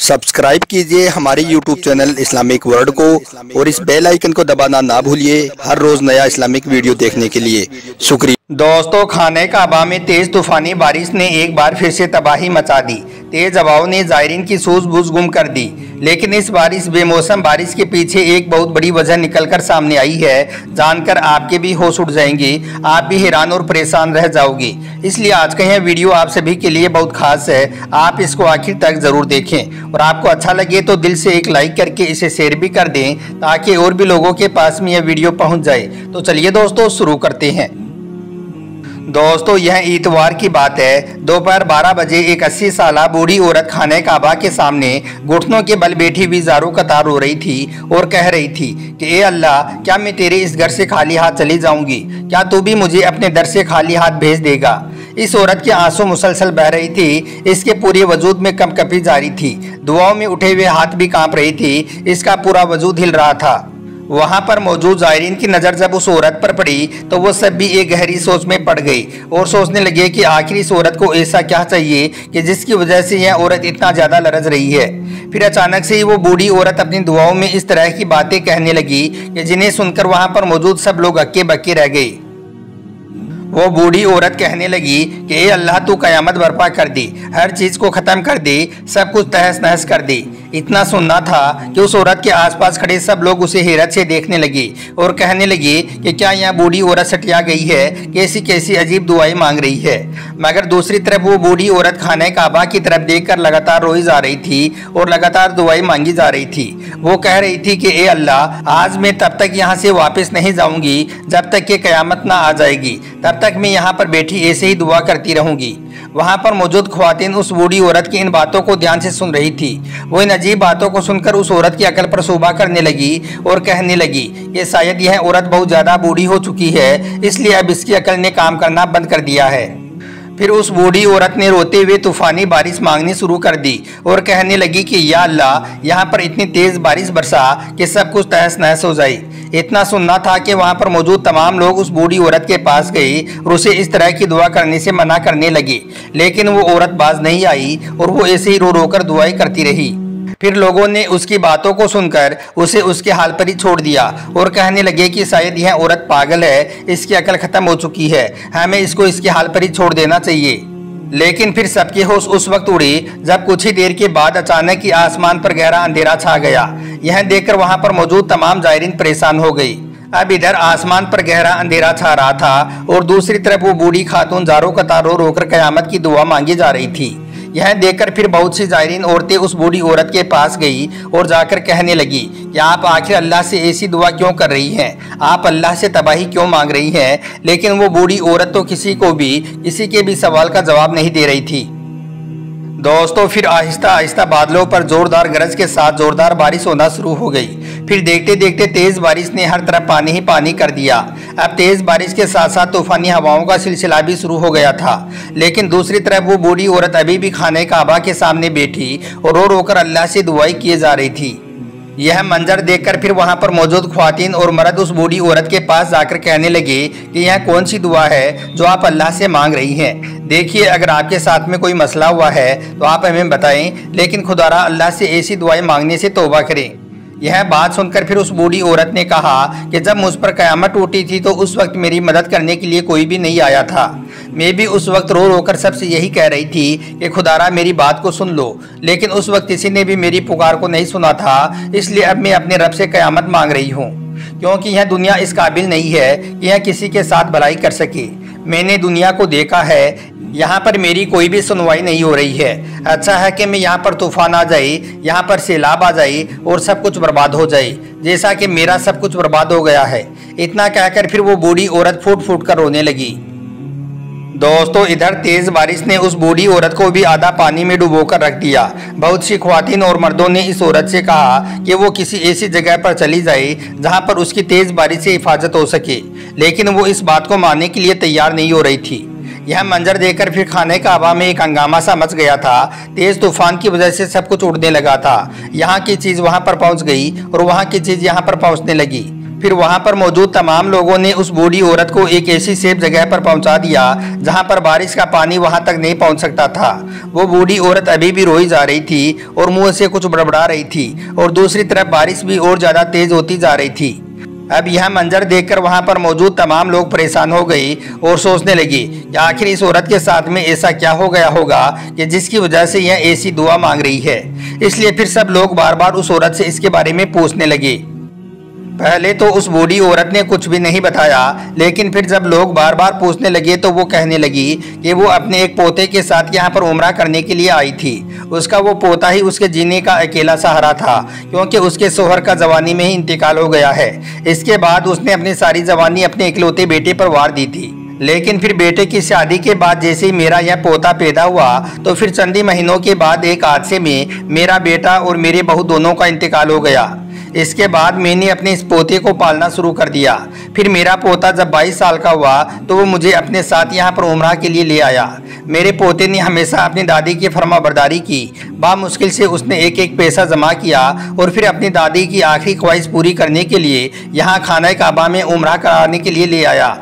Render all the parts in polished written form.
Subscribe कीजिए हमारे YouTube channel Islamic world को और इस बेल आइकन को दबाना ना भूलिए हर रोज नया इस्लामिक वीडियो देखने के लिए। शुक्रिया। दोस्तों, खाने काबा में तेज तूफानी बारिश ने एक बार फिर से तबाही मचा दी। तेज हवाओं ने ज़ायरीन की सूझबूझ गुम कर दी, लेकिन इस बार इस बेमौसम बारिश के पीछे एक बहुत बड़ी वजह निकलकर सामने आई है। जानकर आपके भी होश उड़ जाएंगे, आप भी हैरान और परेशान रह जाओगे। इसलिए आज का यह वीडियो आप सभी के लिए बहुत खास है, आप इसको आखिर तक जरूर देखें और आपको अच्छा लगे तो दिल से एक लाइक करके इसे शेयर भी कर दें ताकि और भी लोगों के पास में यह वीडियो पहुंच जाए। तो चलिए दोस्तों, शुरू करते हैं। दोस्तों, यह इतवार की बात है। दोपहर 12 बजे एक 80 साला बूढ़ी औरत खाने काबा के सामने घुटनों के बल बैठी हुई ज़ारों कतार रो रही थी और कह रही थी कि ए अल्लाह, क्या मैं तेरे इस घर से खाली हाथ चली जाऊंगी? क्या तू भी मुझे अपने दर से खाली हाथ भेज देगा? इस औरत के आंसू मुसलसल बह रही थी, इसके पूरे वजूद में कंपकपी जारी थी। दुआओं में उठे हुए हाथ भी कांप रही थी, इसका पूरा वजूद हिल रहा था। वहां पर मौजूद ज़ायरीन की नज़र जब उस औरत पर पड़ी तो वो सब भी एक गहरी सोच में पड़ गई और सोचने लगे कि आखिर इस औरत को ऐसा क्या चाहिए कि जिसकी वजह से यह औरत इतना ज़्यादा लरज रही है। फिर अचानक से ही वो बूढ़ी औरत अपनी दुआओं में इस तरह की बातें कहने लगी कि जिन्हें सुनकर वहां पर मौजूद सब लोग हक्के बक्के रह गए। वो बूढ़ी औरत कहने लगी कि ए अल्लाह, तू कयामत बर्पा कर दे, हर चीज़ को ख़त्म कर दे, सब कुछ तहस नहस कर दे। इतना सुनना था कि उस औरत के आसपास खड़े सब लोग उसे हैरत से देखने लगे और कहने लगे कि क्या यह बूढ़ी औरत सटिया गई है, कैसी कैसी अजीब दुआएं मांग रही है। मगर दूसरी तरफ वो बूढ़ी औरत खाने काबा की तरफ देखकर लगातार रोई जा रही थी और लगातार दुआएं मांगी जा रही थी। वो कह रही थी कि ए अल्लाह, आज मैं तब तक यहाँ से वापस नहीं जाऊँगी जब तक कि कयामत ना आ जाएगी, तब तक मैं यहाँ पर बैठी ऐसे ही दुआ करती रहूंगी। वहाँ पर मौजूद ख्वातीन उस बूढ़ी औरत की इन बातों को ध्यान से सुन रही थी। वो इन अजीब बातों को सुनकर उस औरत की अकल पर सूबा करने लगी और कहने लगी कि शायद यह औरत बहुत ज़्यादा बूढ़ी हो चुकी है, इसलिए अब इसकी अकल ने काम करना बंद कर दिया है। फिर उस बूढ़ी औरत ने रोते हुए तूफानी बारिश मांगनी शुरू कर दी और कहने लगी कि या अल्लाह, यहाँ पर इतनी तेज़ बारिश बरसा कि सब कुछ तहस नहस हो जाए। इतना सुनना था कि वहाँ पर मौजूद तमाम लोग उस बूढ़ी औरत के पास गए और उसे इस तरह की दुआ करने से मना करने लगे, लेकिन वो औरत बाज नहीं आई और वो ऐसे ही रो रो कर दुआएं करती रही। फिर लोगों ने उसकी बातों को सुनकर उसे उसके हाल पर ही छोड़ दिया और कहने लगे कि शायद यह औरत पागल है, इसकी अकल खत्म हो चुकी है, हमें इसको इसके हाल पर ही छोड़ देना चाहिए। लेकिन फिर सबके होश उस वक्त उड़े जब कुछ ही देर के बाद अचानक ही आसमान पर गहरा अंधेरा छा गया। यह देखकर वहां पर मौजूद तमाम ज़ायरीन परेशान हो गई। अब इधर आसमान पर गहरा अंधेरा छा रहा था और दूसरी तरफ वो बूढ़ी खातून ज़ारों कतार रो रोकर कयामत की दुआ मांगी जा रही थी। यह देखकर फिर बहुत सी ज़ायरीन औरतें उस बूढ़ी औरत के पास गई और जाकर कहने लगी कि आप आखिर अल्लाह से ऐसी दुआ क्यों कर रही हैं, आप अल्लाह से तबाही क्यों मांग रही हैं। लेकिन वो बूढ़ी औरत तो किसी के भी सवाल का जवाब नहीं दे रही थी। दोस्तों, फिर आहिस्ता आहिस्ता बादलों पर जोरदार गरज के साथ जोरदार बारिश होना शुरू हो गई। फिर देखते देखते तेज बारिश ने हर तरफ पानी ही पानी कर दिया। अब तेज बारिश के साथ साथ तूफानी हवाओं का सिलसिला भी शुरू हो गया था। लेकिन दूसरी तरफ वो बूढ़ी औरत अभी भी खाने काबा के सामने बैठी और रो रोकर अल्लाह से दुआएं किए जा रही थी। यह मंजर देखकर फिर वहां पर मौजूद ख्वातीन और मर्द उस बूढ़ी औरत के पास जाकर कहने लगे कि यह कौन सी दुआ है जो आप अल्लाह से मांग रही हैं। देखिए, अगर आपके साथ में कोई मसला हुआ है तो आप हमें बताएं, लेकिन खुदारा अल्लाह से ऐसी दुआएं मांगने से तौबा करें। यह बात सुनकर फिर उस बूढ़ी औरत ने कहा कि जब मुझ पर कयामत टूटी थी तो उस वक्त मेरी मदद करने के लिए कोई भी नहीं आया था। मैं भी उस वक्त रो रोकर सबसे यही कह रही थी कि खुदारा मेरी बात को सुन लो, लेकिन उस वक्त किसी ने भी मेरी पुकार को नहीं सुना था। इसलिए अब मैं अपने रब से कयामत मांग रही हूँ, क्योंकि यह दुनिया इस काबिल नहीं है कि यह किसी के साथ भलाई कर सके। मैंने दुनिया को देखा है, यहाँ पर मेरी कोई भी सुनवाई नहीं हो रही है। अच्छा है कि मैं यहाँ पर तूफान आ जाए, यहाँ पर सैलाब आ जाए और सब कुछ बर्बाद हो जाए, जैसा कि मेरा सब कुछ बर्बाद हो गया है। इतना कहकर फिर वो बूढ़ी औरत फूट फूट कर रोने लगी। दोस्तों, इधर तेज बारिश ने उस बूढ़ी औरत को भी आधा पानी में डुबोकर रख दिया। बहुत सी ख्वातीन और मर्दों ने इस औरत से कहा कि वो किसी ऐसी जगह पर चली जाए जहां पर उसकी तेज बारिश से हिफाजत हो सके, लेकिन वो इस बात को मानने के लिए तैयार नहीं हो रही थी। यह मंजर देखकर फिर खाने काबा में एक हंगामा सा मच गया था। तेज तूफान की वजह से सब कुछ उड़ने लगा था। यहाँ की चीज़ वहाँ पर पहुँच गई और वहाँ की चीज़ यहाँ पर पहुँचने लगी। फिर वहां पर मौजूद तमाम लोगों ने उस बूढ़ी औरत को एक ऐसी सेफ जगह पर पहुंचा दिया जहां पर बारिश का पानी वहां तक नहीं पहुंच सकता था। वो बूढ़ी औरत अभी भी रोई जा रही थी और मुंह से कुछ बड़बड़ा रही थी और दूसरी तरफ बारिश भी और ज्यादा तेज होती जा रही थी। अब यह मंजर देखकर वहां पर मौजूद तमाम लोग परेशान हो गए और सोचने लगे कि आखिर इस औरत के साथ में ऐसा क्या हो गया होगा कि जिसकी वजह से यह ऐसी दुआ मांग रही है। इसलिए फिर सब लोग बार बार उस औरत से इसके बारे में पूछने लगे। पहले तो उस बूढ़ी औरत ने कुछ भी नहीं बताया, लेकिन फिर जब लोग बार बार पूछने लगे तो वो कहने लगी कि वो अपने एक पोते के साथ यहाँ पर उम्रा करने के लिए आई थी। उसका वो पोता ही उसके जीने का अकेला सहारा था, क्योंकि उसके शोहर का जवानी में ही इंतकाल हो गया है। इसके बाद उसने अपनी सारी जवानी अपने इकलौते बेटे पर वार दी थी। लेकिन फिर बेटे की शादी के बाद जैसे ही मेरा यह पोता पैदा हुआ तो फिर चंद महीनों के बाद एक हादसे में मेरा बेटा और मेरे बहू दोनों का इंतकाल हो गया। इसके बाद मैंने अपने इस पोते को पालना शुरू कर दिया। फिर मेरा पोता जब 22 साल का हुआ तो वो मुझे अपने साथ यहाँ पर उम्रा के लिए ले आया। मेरे पोते ने हमेशा अपनी दादी की फरमाबरदारी की। बामुश्किल से उसने एक एक पैसा जमा किया और फिर अपनी दादी की आखिरी ख्वाहिश पूरी करने के लिए यहाँ खाना काबा में उम्रा कराने के लिए ले आया।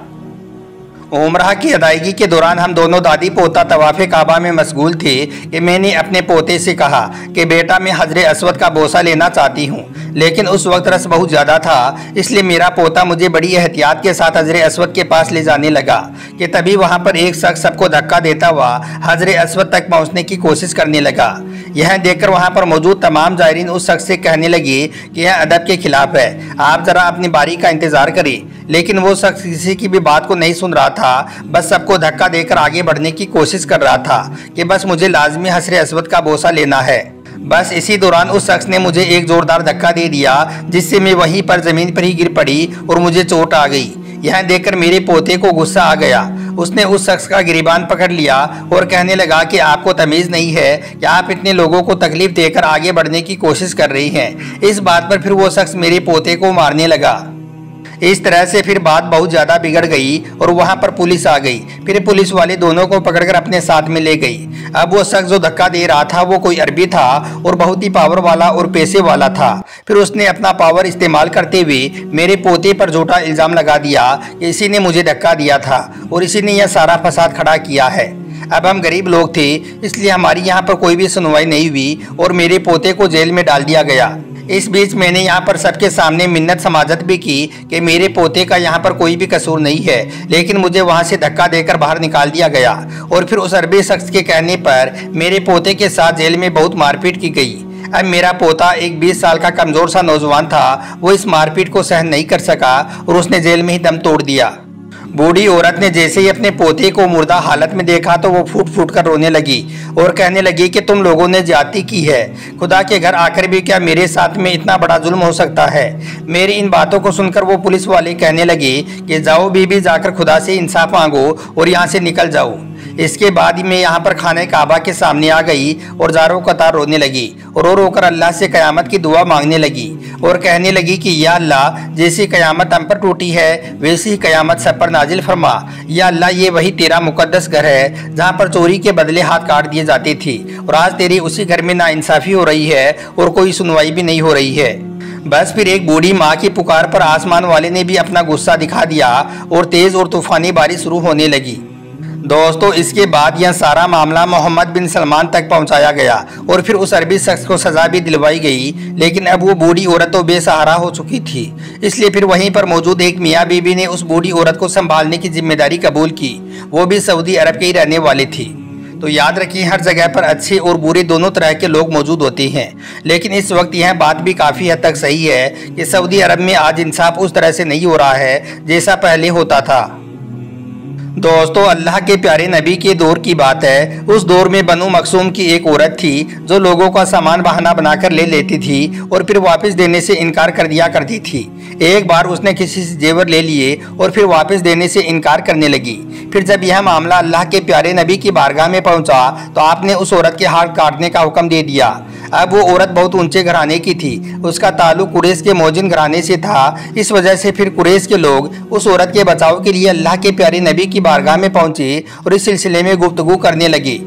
उम्रा की अदायगी के दौरान हम दोनों दादी पोता तवाफ़े काबा में मशगूल थे कि मैंने अपने पोते से कहा कि बेटा मैं हजरे अस्वद का बोसा लेना चाहती हूँ, लेकिन उस वक्त रस बहुत ज़्यादा था। इसलिए मेरा पोता मुझे बड़ी एहतियात के साथ हजरे अस्वद के पास ले जाने लगा कि तभी वहाँ पर एक शख्स सबको धक्का देता हुआ हजरे अस्वद तक पहुँचने की कोशिश करने लगा। यह देखकर वहाँ पर मौजूद तमाम जायरीन उस शख्स से कहने लगे कि यह अदब के खिलाफ है, आप ज़रा अपनी बारी का इंतज़ार करें। लेकिन वो शख्स किसी की भी बात को नहीं सुन रहा था, बस सबको धक्का देकर आगे बढ़ने की कोशिश कर रहा था कि बस मुझे लाजमी हजरे अस्वद का बोसा लेना है। बस इसी दौरान उस शख्स ने मुझे एक जोरदार धक्का दे दिया, जिससे मैं वहीं पर जमीन पर ही गिर पड़ी और मुझे चोट आ गई। यह देखकर मेरे पोते को गुस्सा आ गया। उसने उस शख्स का गिरबान पकड़ लिया और कहने लगा कि आपको तमीज़ नहीं है कि आप इतने लोगों को तकलीफ देकर आगे बढ़ने की कोशिश कर रही हैं। इस बात पर फिर वो शख्स मेरे पोते को मारने लगा। इस तरह से फिर बात बहुत ज़्यादा बिगड़ गई और वहाँ पर पुलिस आ गई। फिर पुलिस वाले दोनों को पकड़कर अपने साथ में ले गई। अब वो शख्स जो धक्का दे रहा था वो कोई अरबी था और बहुत ही पावर वाला और पैसे वाला था। फिर उसने अपना पावर इस्तेमाल करते हुए मेरे पोते पर झूठा इल्ज़ाम लगा दिया कि इसी ने मुझे धक्का दिया था और इसी ने यह सारा फसाद खड़ा किया है। अब हम गरीब लोग थे, इसलिए हमारी यहाँ पर कोई भी सुनवाई नहीं हुई और मेरे पोते को जेल में डाल दिया गया। इस बीच मैंने यहाँ पर सबके सामने मिन्नत समाजत भी की कि मेरे पोते का यहाँ पर कोई भी कसूर नहीं है, लेकिन मुझे वहाँ से धक्का देकर बाहर निकाल दिया गया और फिर उस अरबी शख्स के कहने पर मेरे पोते के साथ जेल में बहुत मारपीट की गई। अब मेरा पोता एक 20 साल का कमज़ोर सा नौजवान था, वो इस मारपीट को सहन नहीं कर सका और उसने जेल में ही दम तोड़ दिया। बूढ़ी औरत ने जैसे ही अपने पोते को मुर्दा हालत में देखा तो वो फूट फूट कर रोने लगी और कहने लगी कि तुम लोगों ने ज्यादती की है। खुदा के घर आकर भी क्या मेरे साथ में इतना बड़ा जुल्म हो सकता है। मेरी इन बातों को सुनकर वो पुलिस वाले कहने लगे कि जाओ बीबी, जाकर खुदा से इंसाफ मांगो और यहाँ से निकल जाओ। इसके बाद मैं यहाँ पर खाने काबा के सामने आ गई और जारो कतार रोने लगी और रो रोकर अल्लाह से क़यामत की दुआ मांगने लगी और कहने लगी कि या अल्लाह, जैसी क़यामत हम पर टूटी है वैसी ही क़यामत सब पर नाजिल फरमा। या अल्लाह, ये वही तेरा मुकद्दस घर है जहाँ पर चोरी के बदले हाथ काट दिए जाते थे और आज तेरी उसी घर में नाइंसाफ़ी हो रही है और कोई सुनवाई भी नहीं हो रही है। बस फिर एक बूढ़ी माँ की पुकार पर आसमान वाले ने भी अपना गुस्सा दिखा दिया और तेज़ और तूफ़ानी बारिश शुरू होने लगी। दोस्तों, इसके बाद यह सारा मामला मोहम्मद बिन सलमान तक पहुंचाया गया और फिर उस अरबी शख्स को सज़ा भी दिलवाई गई। लेकिन अब वो बूढ़ी औरत तो बेसहारा हो चुकी थी, इसलिए फिर वहीं पर मौजूद एक मियाँ बीबी ने उस बूढ़ी औरत को संभालने की जिम्मेदारी कबूल की। वो भी सऊदी अरब के ही रहने वाली थी। तो याद रखिए, हर जगह पर अच्छे और बुरे दोनों तरह के लोग मौजूद होते हैं। लेकिन इस वक्त यह बात भी काफ़ी हद तक सही है कि सऊदी अरब में आज इंसाफ उस तरह से नहीं हो रहा है जैसा पहले होता था। दोस्तों, अल्लाह के प्यारे नबी के दौर की बात है। उस दौर में बनु मखसूम की एक औरत थी जो लोगों का सामान बहाना बनाकर ले लेती थी और फिर वापस देने से इनकार कर दिया करती थी। एक बार उसने किसी से जेवर ले लिए और फिर वापस देने से इनकार करने लगी। फिर जब यह मामला अल्लाह के प्यारे नबी की बारगाह में पहुंचा तो आपने उस औरत के हाथ काटने का हुक्म दे दिया। अब वो औरत बहुत ऊंचे घराने की थी, उसका ताल्लुक कुरैश के मोजिन घराने से था। इस वजह से फिर कुरैश के लोग उस औरत के बचाव के लिए अल्लाह के प्यारे नबी की बारगाह में पहुंचे और इस सिलसिले में गुफ्तगू करने लगे।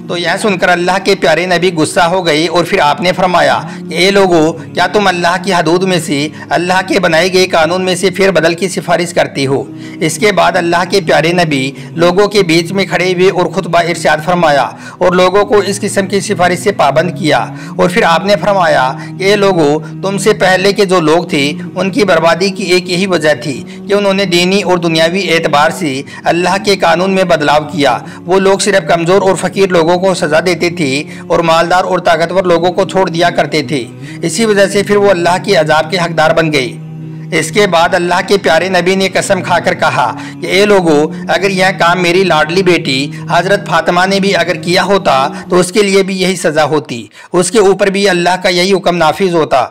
तो यह सुनकर अल्लाह के प्यारे नबी गुस्सा हो गए और फिर आपने फरमाया कि ए लोगों, क्या तुम अल्लाह की हदूद में से, अल्लाह के बनाए गए कानून में से फिर बदल की सिफारिश करती हो। इसके बाद अल्लाह के प्यारे नबी लोगों के बीच में खड़े हुए और खुतबा इरशाद फरमाया और लोगों को इस किस्म की सिफारिश से पाबंद किया। और फिर आपने फरमाया कि ए लोगों, तुमसे पहले के जो लोग थे उनकी बर्बादी की एक यही वजह थी कि उन्होंने दीनी और दुनियावी एतबार से अल्लाह के कानून में बदलाव किया। वो लोग सिर्फ कमज़ोर और फ़कीर लोगों को सज़ा देते थे और मालदार और ताकतवर लोगों को छोड़ दिया करते थे। इसी वजह से फिर वो अल्लाह के अजाब के हकदार बन गए। इसके बाद अल्लाह के प्यारे नबी ने कसम खाकर कहा कि ए लोगों, अगर यह काम मेरी लाडली बेटी हज़रत फातिमा ने भी अगर किया होता तो उसके लिए भी यही सज़ा होती, उसके ऊपर भी अल्लाह का यही हुक्म नाफिज होता।